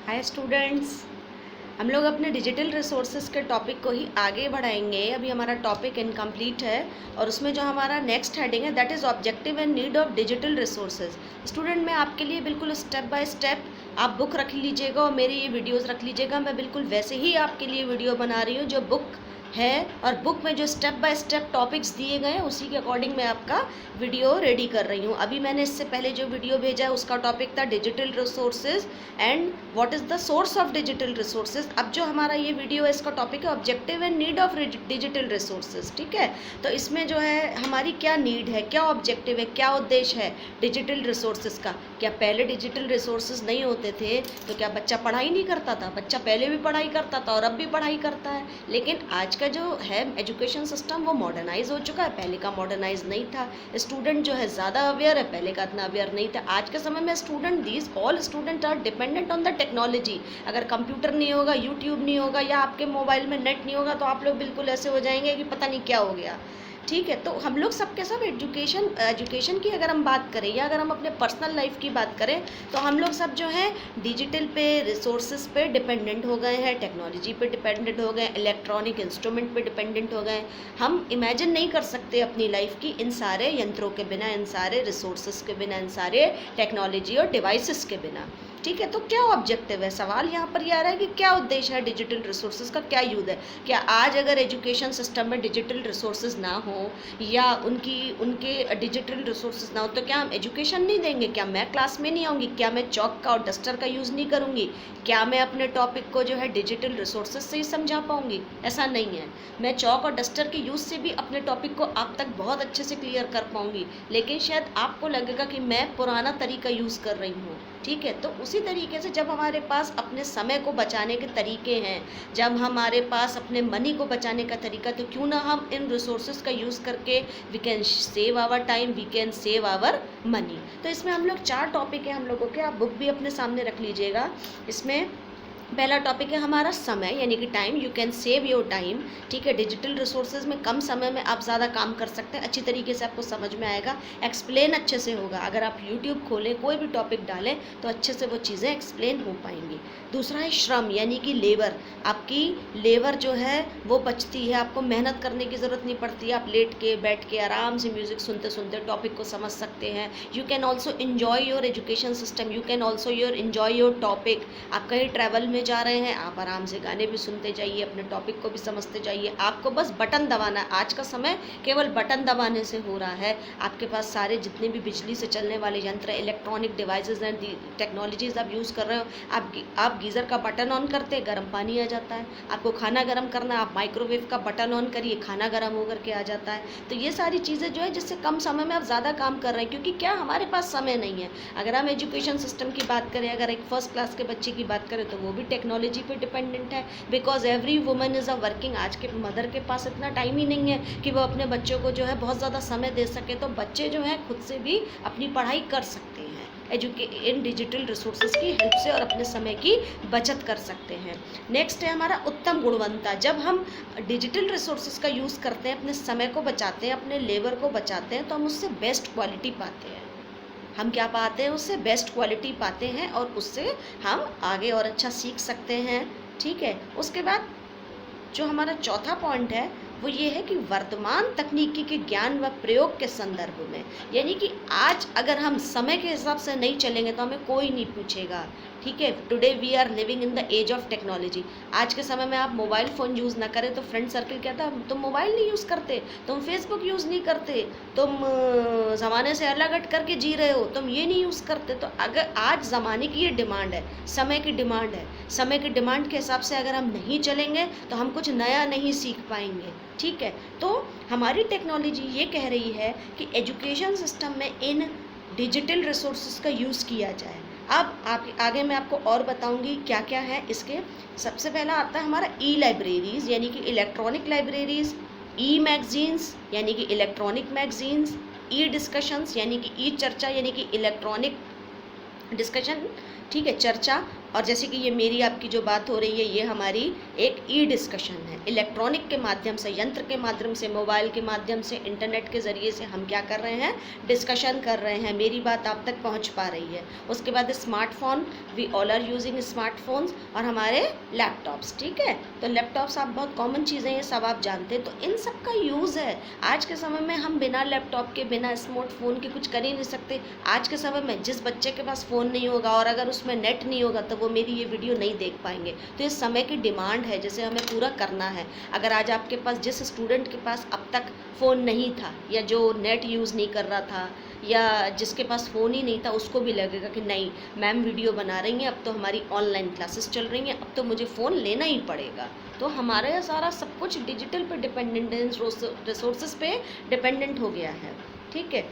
Hi students, हम लोग अपने डिजिटल रिसोर्सेज के टॉपिक को ही आगे बढ़ाएंगे। अभी हमारा टॉपिक इनकम्प्लीट है और उसमें जो हमारा नेक्स्ट हेडिंग है that is objective and need of digital resources. Student, मैं आपके लिए बिल्कुल स्टेप बाय स्टेप, आप बुक रख लीजिएगा और मेरे ये वीडियोस रख लीजिएगा। मैं बिल्कुल वैसे ही आपके लिए वीडियो बना रही हूँ जो बुक है, और बुक में जो स्टेप बाय स्टेप टॉपिक्स दिए गए हैं उसी के अकॉर्डिंग मैं आपका वीडियो रेडी कर रही हूँ। अभी मैंने इससे पहले जो वीडियो भेजा है उसका टॉपिक था digital resources and what is the source of digital resources. अब जो हमारा ये वीडियो है इसका टॉपिक है objective and need of digital resources. ठीक है, तो इसमें जो है हमारी क्या नीड है, क्या ऑब्जेक्टिव है, क्या उद्देश्य है डिजिटल रिसोर्सेज का। क्या पहले डिजिटल रिसोर्सेज नहीं होते थे तो क्या बच्चा पढ़ाई नहीं करता था? बच्चा पहले भी पढ़ाई करता था और अब भी पढ़ाई करता है, लेकिन आज का जो है एजुकेशन सिस्टम वो मॉडर्नाइज हो चुका है, पहले का मॉडर्नाइज नहीं था। स्टूडेंट जो है ज़्यादा अवेयर है, पहले का इतना अवेयर नहीं था। आज के समय में student these all student are dependent on the technology. अगर कंप्यूटर नहीं होगा, यूट्यूब नहीं होगा या आपके मोबाइल में नेट नहीं होगा तो आप लोग बिल्कुल ऐसे हो जाएंगे कि पता नहीं क्या हो गया। ठीक है, तो हम लोग सबके सब एजुकेशन की अगर हम बात करें या अगर हम अपने पर्सनल लाइफ की बात करें तो हम लोग सब जो है डिजिटल पे, रिसोर्सेज पे डिपेंडेंट हो गए हैं, टेक्नोलॉजी पे डिपेंडेंट हो गए, इलेक्ट्रॉनिक इंस्ट्रूमेंट पे डिपेंडेंट हो गए। हम इमेजिन नहीं कर सकते अपनी लाइफ की इन सारे यंत्रों के बिना, इन सारे रिसोर्सेज के बिना, इन सारे टेक्नोलॉजी और डिवाइसेस के बिना। ठीक है, तो क्या ऑब्जेक्टिव है, सवाल यहाँ पर यह आ रहा है कि क्या उद्देश्य है डिजिटल रिसोर्सेज का, क्या यूज है। क्या आज अगर एजुकेशन सिस्टम में डिजिटल रिसोर्सेज ना हो या उनके डिजिटल रिसोर्सेज ना हो तो क्या हम एजुकेशन नहीं देंगे? क्या मैं क्लास में नहीं आऊँगी? क्या मैं चौक का और डस्टर का यूज़ नहीं करूँगी? क्या मैं अपने टॉपिक को जो है डिजिटल रिसोर्सेज से ही समझा पाऊँगी? ऐसा नहीं है। मैं चौक और डस्टर के यूज़ से भी अपने टॉपिक को आप तक बहुत अच्छे से क्लियर कर पाऊँगी, लेकिन शायद आपको लगेगा कि मैं पुराना तरीका यूज़ कर रही हूँ। ठीक है, तो उसी तरीके से जब हमारे पास अपने समय को बचाने के तरीके हैं, जब हमारे पास अपने मनी को बचाने का तरीका, तो क्यों ना हम इन रिसोर्सेज का यूज़ करके we can save our time, we can save our money. तो इसमें हम लोग 4 टॉपिक हैं हम लोगों के, आप बुक भी अपने सामने रख लीजिएगा। इसमें पहला टॉपिक है हमारा समय, यानी कि time, you can save your time. ठीक है, डिजिटल रिसोर्सेज में कम समय में आप ज़्यादा काम कर सकते हैं, अच्छी तरीके से आपको समझ में आएगा, एक्सप्लेन अच्छे से होगा। अगर आप यूट्यूब खोलें, कोई भी टॉपिक डालें तो अच्छे से वो चीज़ें एक्सप्लेन हो पाएंगी। दूसरा है श्रम, यानी कि लेबर। आपकी लेबर जो है वो बचती है, आपको मेहनत करने की ज़रूरत नहीं पड़ती, आप लेट के बैठ के आराम से म्यूज़िक सुनते सुनते टॉपिक को समझ सकते हैं। You can also enjoy your education system, you can also enjoy your topic. आप कहीं ट्रैवल में जा रहे हैं, आप आराम से गाने भी सुनते जाइए, अपने टॉपिक को भी समझते जाइए। आपको बस बटन दबाना है। आज का समय केवल बटन दबाने से हो रहा है। आपके पास सारे जितने भी बिजली से चलने वाले यंत्र, इलेक्ट्रॉनिक डिवाइसेज एंड टेक्नोलॉजीज आप यूज़ कर रहे हो। आप गीज़र का बटन ऑन करते, गर्म पानी आ जाता है। आपको खाना गर्म करना, आप माइक्रोवेव का बटन ऑन करिए, खाना गर्म होकर के आ जाता है। तो ये सारी चीज़ें जो है जिससे कम समय में आप ज़्यादा काम कर रहे हैं, क्योंकि क्या हमारे पास समय नहीं है। अगर हम एजुकेशन सिस्टम की बात करें, अगर एक फर्स्ट क्लास के बच्चे की बात करें तो वो भी टेक्नोलॉजी पे डिपेंडेंट है, because every woman is a working. आज के मदर के पास इतना टाइम ही नहीं है कि वो अपने बच्चों को जो है बहुत ज़्यादा समय दे सके। तो बच्चे जो हैं खुद से भी अपनी पढ़ाई कर सकते हैं इन डिजिटल रिसोर्सेज की हेल्प से, और अपने समय की बचत कर सकते हैं। नेक्स्ट है हमारा उत्तम गुणवत्ता। जब हम डिजिटल रिसोर्सेज का यूज़ करते हैं, अपने समय को बचाते हैं, अपने लेबर को बचाते हैं, तो हम उससे बेस्ट क्वालिटी पाते हैं। हम क्या पाते हैं? उससे बेस्ट क्वालिटी पाते हैं और उससे हम आगे और अच्छा सीख सकते हैं। ठीक है, उसके बाद जो हमारा चौथा पॉइंट है वो ये है कि वर्तमान तकनीकी के ज्ञान व प्रयोग के संदर्भ में, यानी कि आज अगर हम समय के हिसाब से नहीं चलेंगे तो हमें कोई नहीं पूछेगा। ठीक है, today we are living in the age of technology. आज के समय में आप मोबाइल फ़ोन यूज़ ना करें तो फ्रेंड सर्कल कहता है तुम मोबाइल नहीं यूज़ करते, तुम फेसबुक यूज़ नहीं करते, तुम ज़माने से अलग हट करके जी रहे हो, तुम ये नहीं यूज़ करते। तो अगर आज ज़माने की ये डिमांड है, समय की डिमांड है, समय की डिमांड के हिसाब से अगर हम नहीं चलेंगे तो हम कुछ नया नहीं सीख पाएंगे। ठीक है, तो हमारी टेक्नोलॉजी ये कह रही है कि एजुकेशन सिस्टम में इन डिजिटल रिसोर्सेज का यूज़ किया जाए। अब आगे मैं आपको और बताऊंगी क्या क्या है इसके। सबसे पहला आता है हमारा ई लाइब्रेरीज़, यानी कि इलेक्ट्रॉनिक लाइब्रेरीज़, ई मैगजीन्स यानी कि इलेक्ट्रॉनिक मैगजीन्स, ई डिस्कशंस यानी कि ई चर्चा यानी कि इलेक्ट्रॉनिक डिस्कशन ठीक है, चर्चा। और जैसे कि ये मेरी आपकी जो बात हो रही है, ये हमारी एक ई डिस्कशन है। इलेक्ट्रॉनिक के माध्यम से, यंत्र के माध्यम से, मोबाइल के माध्यम से, इंटरनेट के ज़रिए से हम क्या कर रहे हैं, डिस्कशन कर रहे हैं, मेरी बात आप तक पहुंच पा रही है। उसके बाद smartphone, we all are using smartphones, और हमारे लैपटॉप्स। ठीक है, तो लैपटॉप्स आप बहुत कॉमन चीज़ें, ये सब आप जानते हैं। तो इन सब का यूज़ है। आज के समय में हम बिना लैपटॉप के, बिना स्मार्टफोन के कुछ कर ही नहीं सकते। आज के समय में जिस बच्चे के पास फ़ोन नहीं होगा और अगर उसमें नेट नहीं होगा तो वो मेरी ये वीडियो नहीं देख पाएंगे। तो ये समय की डिमांड है जिसे हमें पूरा करना है। अगर आज आपके पास, जिस स्टूडेंट के पास अब तक फ़ोन नहीं था, या जो नेट यूज़ नहीं कर रहा था, या जिसके पास फ़ोन ही नहीं था, उसको भी लगेगा कि नहीं, मैम वीडियो बना रही हैं, अब तो हमारी ऑनलाइन क्लासेस चल रही हैं, अब तो मुझे फ़ोन लेना ही पड़ेगा। तो हमारा यह सारा सब कुछ डिजिटल पे डिपेंडेंट है, रिसोर्सेज पे डिपेंडेंट हो गया है। ठीक है,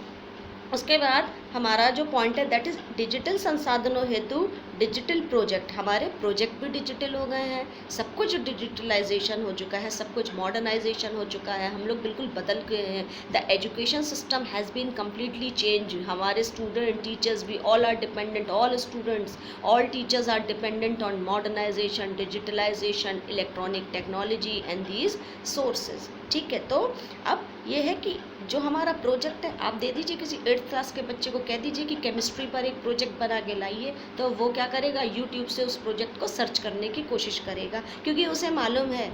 उसके बाद हमारा जो पॉइंट है दैट इज़ डिजिटल संसाधनों हेतु डिजिटल प्रोजेक्ट। हमारे प्रोजेक्ट भी डिजिटल हो गए हैं, सब कुछ डिजिटलाइजेशन हो चुका है, सब कुछ मॉडर्नाइजेशन हो चुका है, हम लोग बिल्कुल बदल गए हैं। The education system has been completely change. हमारे student, teachers, we all are dependent, all students, all teachers are dependent on modernisation, digitalisation, electronic technology and these sources. ठीक है, तो अब ये है कि जो हमारा प्रोजेक्ट है, आप दे दीजिए किसी 8th क्लास के बच्चे को, कह दीजिए कि केमिस्ट्री पर एक प्रोजेक्ट बना के लाइए, तो वो क्या करेगा, यूट्यूब से उस प्रोजेक्ट को सर्च करने की कोशिश करेगा, क्योंकि उसे मालूम है,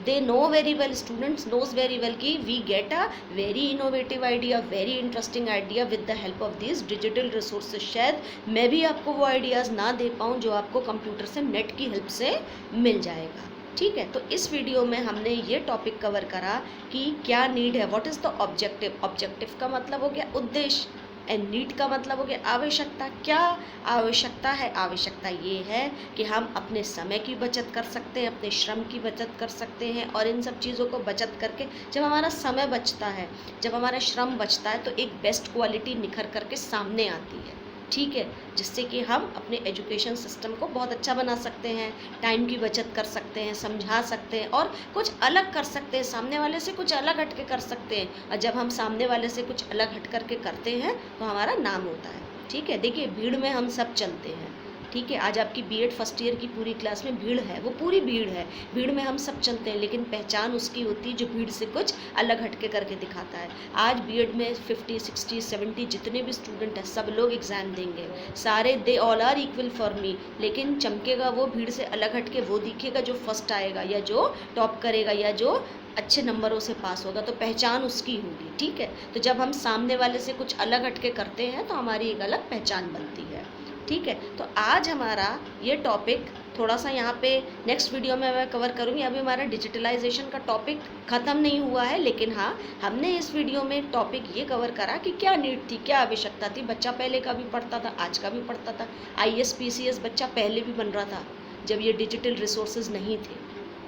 they know very well, students knows very well कि we get a very innovative idea, very interesting idea with the help of this digital resources. शायद मैं भी आपको वो आइडियाज़ ना दे पाऊँ जो आपको कंप्यूटर से, नेट की हेल्प से मिल जाएगा। ठीक है, तो इस वीडियो में हमने ये टॉपिक कवर करा कि क्या नीड है, what is the objective. Objective का मतलब हो गया उद्देश्य, एंड नीड का मतलब हो गया आवश्यकता। क्या आवश्यकता है? आवश्यकता ये है कि हम अपने समय की बचत कर सकते हैं, अपने श्रम की बचत कर सकते हैं, और इन सब चीज़ों को बचत करके जब हमारा समय बचता है, जब हमारा श्रम बचता है, तो एक बेस्ट क्वालिटी निखर करके सामने आती है। ठीक है, जिससे कि हम अपने एजुकेशन सिस्टम को बहुत अच्छा बना सकते हैं, टाइम की बचत कर सकते हैं, समझा सकते हैं, और कुछ अलग कर सकते हैं, सामने वाले से कुछ अलग हट के कर सकते हैं। और जब हम सामने वाले से कुछ अलग हट करके करते हैं तो हमारा नाम होता है। ठीक है, देखिए, भीड़ में हम सब चलते हैं। ठीक है, आज आपकी बीएड फर्स्ट ईयर की पूरी क्लास में भीड़ है, वो पूरी भीड़ है, भीड़ में हम सब चलते हैं, लेकिन पहचान उसकी होती है जो भीड़ से कुछ अलग हटके करके दिखाता है। आज बीएड में 50, 60, 70 जितने भी स्टूडेंट हैं, सब लोग एग्ज़ाम देंगे, सारे they all are equal for me, लेकिन चमकेगा वो भीड़ से अलग हटके, वो दिखेगा जो फर्स्ट आएगा, या जो टॉप करेगा, या जो अच्छे नंबरों से पास होगा, तो पहचान उसकी होगी। ठीक है, तो जब हम सामने वाले से कुछ अलग हटके करते हैं तो हमारी एक अलग पहचान बनती है। ठीक है, तो आज हमारा ये टॉपिक थोड़ा सा यहाँ पे नेक्स्ट वीडियो में मैं कवर करूँगी। अभी हमारा डिजिटलाइजेशन का टॉपिक ख़त्म नहीं हुआ है, लेकिन हाँ, हमने इस वीडियो में टॉपिक ये कवर करा कि क्या नीड थी, क्या आवश्यकता थी। बच्चा पहले का भी पढ़ता था, आज का भी पढ़ता था, IAS PCS बच्चा पहले भी बन रहा था जब ये डिजिटल रिसोर्सेज नहीं थे,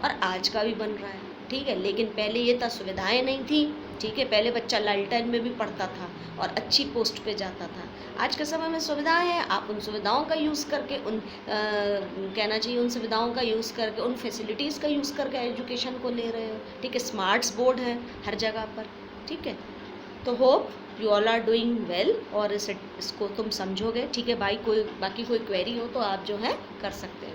और आज का भी बन रहा है। ठीक है, लेकिन पहले ये था, सुविधाएं नहीं थी। ठीक है, पहले बच्चा लालटेन में भी पढ़ता था और अच्छी पोस्ट पे जाता था। आज के समय में सुविधाएं हैं, आप उन सुविधाओं का यूज़ करके, कहना चाहिए उन सुविधाओं का यूज़ करके, उन फैसिलिटीज़ का यूज़ करके एजुकेशन को ले रहे हो। ठीक है, स्मार्ट्स बोर्ड है हर जगह पर। ठीक है, तो hope you all are doing well, और इसको तुम समझोगे। ठीक है भाई, बाकी कोई क्वेरी हो तो आप जो है कर सकते हो।